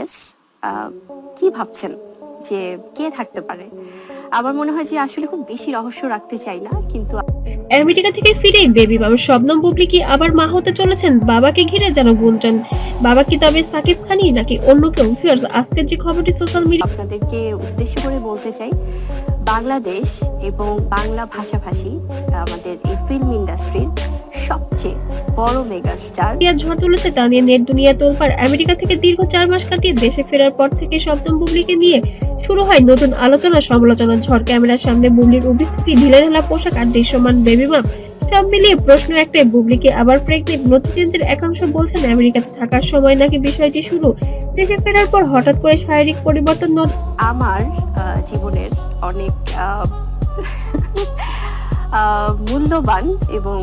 Curious, কি ভাবছেন যে কে থাকতে পারে? আমার মনে হয় যে আসলে খুব বেশি রহস্য রাখতে চাই না, কিন্তু আমেরিকা থেকে ফিরেই বেবি মাম শবনম বুবলি কি আবার মা হতে চলেছেন? বাবাকে ঘিরে যেন গুঞ্জন। বাবা কি তবে সাকিব খানই নাকি অন্য কেউ? ভিউয়ার্স, আজকের যে খবরটি সোশ্যাল মিডিয়া আপনাদেরকে উদ্দেশ্য করে বলতে চাই, বাংলাদেশ এবং বাংলা ভাষাভাষী আমাদের এই ফিল্ম ইন্ডাস্ট্রির সবচেয়ে বড় মেগা স্টার ঝড় তুলেছে তা নিয়ে নেট দুনিয়া তোলপাড়। আমেরিকা থেকে দীর্ঘ 4 মাস কাটিয়ে দেশে ফেরার পর থেকে শবনম বুবলিকে নিয়ে শুরু হয় নতুন আলোচনা সমালোচনার ঝড়। ক্যামেরার সামনে বুবলির উপস্থিতি, ঢিলেঢালা পোশাক আর দৃশ্যমান বেবি মাম, সব মিলিয়ে প্রশ্ন একটাই, বুবলি কি আবার প্রেগনেন্ট? নটিজেনদের একাংশ বলছেন আমেরিকাতে থাকার সময় নাকি বিষয়টি শুরু, দেশে ফেরার পর হঠাৎ করে শারীরিক পরিবর্তন আমার জীবনের অনেক মূল্যবান এবং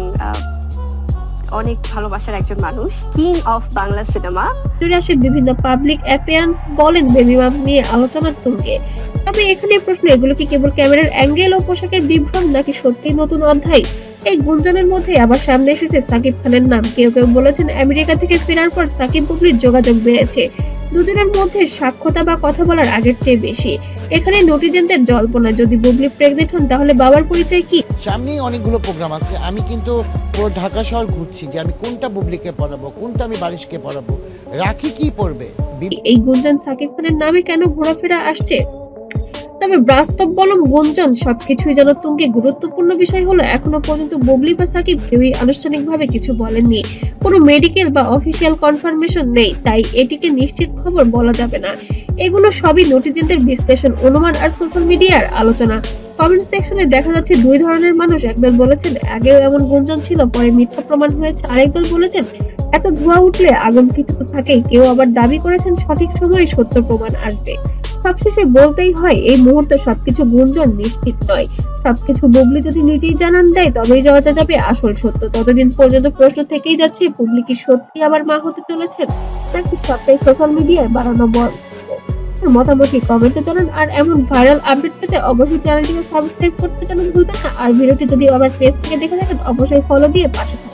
অনেক ভালোবাসার একজন মানুষ, কিং অফ বাংলা সিনেমা। জুড়ে আসে বিভিন্ন পাবলিক অ্যাপিয়ারেন্স, বলেন বেবি মাম নিয়ে আলোচনার তুঙ্গে। তবে এখানে প্রশ্ন, এগুলো কি কেবল ক্যামেরার অ্যাঙ্গেল ও পোশাকের বিভ্রম, নাকি সত্যিই নতুন অধ্যায়? এই গুঞ্জনের মধ্যে আবার সামনে এসেছে সাকিব খানের নাম। কেউ কেউ বলেছেন আমেরিকা থেকে ফেরার পর সাকিব বুবলির যোগাযোগ বেড়েছে, দুজনের মধ্যে সাক্ষাৎ বা কথা বলার আগের চেয়ে বেশি। এখানে নটিজেনদের জল্পনা, যদি বুবলি প্রেগনেন্ট হন তাহলে বাবার পরিচয় কি? সামনেই অনেকগুলো প্রোগ্রাম আছে, আমি কিন্তু পুরো ঢাকা শহর ঘুরছি যে আমি কোনটা বুবলিকে পড়াবো, কোনটা আমি বারিশকে পড়াবো, রাখি কি পড়বে। এই গুঞ্জন সাকিব খানের নামে কেন ঘোরাফেরা আসছে? তবে বাস্তব বলম গুঞ্জন সবকিছুই যেন তুঙ্গে। গুরুত্বপূর্ণ বিষয় হলো এখনো পর্যন্ত বুবলি বা সাকিব কেউই আনুষ্ঠানিকভাবে কিছু বলেননি, কোনো মেডিকেল বা অফিসিয়াল কনফার্মেশন নেই, তাই এটিকে নিশ্চিত খবর বলা যাবে না। এগুলো সবই নটিজেনদের বিশ্লেষণ, অনুমান আর সোশ্যাল মিডিয়ার আলোচনা। কমেন্ট সেকশনে দেখা যাচ্ছে দুই ধরনের মানুষ। একদল বলেছেন আগেও এমন গুঞ্জন ছিল, পরে মিথ্যা প্রমাণ হয়েছে। আরেকদল বলেছেন এত ধোঁয়া উঠলে আগুন কিছু তো থাকেই। কেউ আবার দাবি করেছেন সঠিক সময়ে সত্য প্রমাণ আসবে। সবশেষে বলতেই হয়, এই মুহূর্তে সবকিছু গুঞ্জন, নিশ্চিত নয়। সবকিছু বুবলি যদি নিজেই জানান দেয় তবেই জানা যাবে আসল সত্য। ততদিন পর্যন্ত প্রশ্ন থেকেই যাচ্ছে, বুবলি কি সত্যি আবার মা হতে চলেছেন, নাকি সবটাই সোশ্যাল মিডিয়ায় বাড়ানো বল? মতামত কমেন্টে জানান। আর এমন ভাইরাল আপডেট পেতে অবশ্যই চ্যানেলটিকে সাবস্ক্রাইব করতে ভুলবেন না। আর ভিডিওটি যদি আবার পেজ থেকে দেখে থাকেন অবশ্যই ফলো দিয়ে পাশে থাকুন।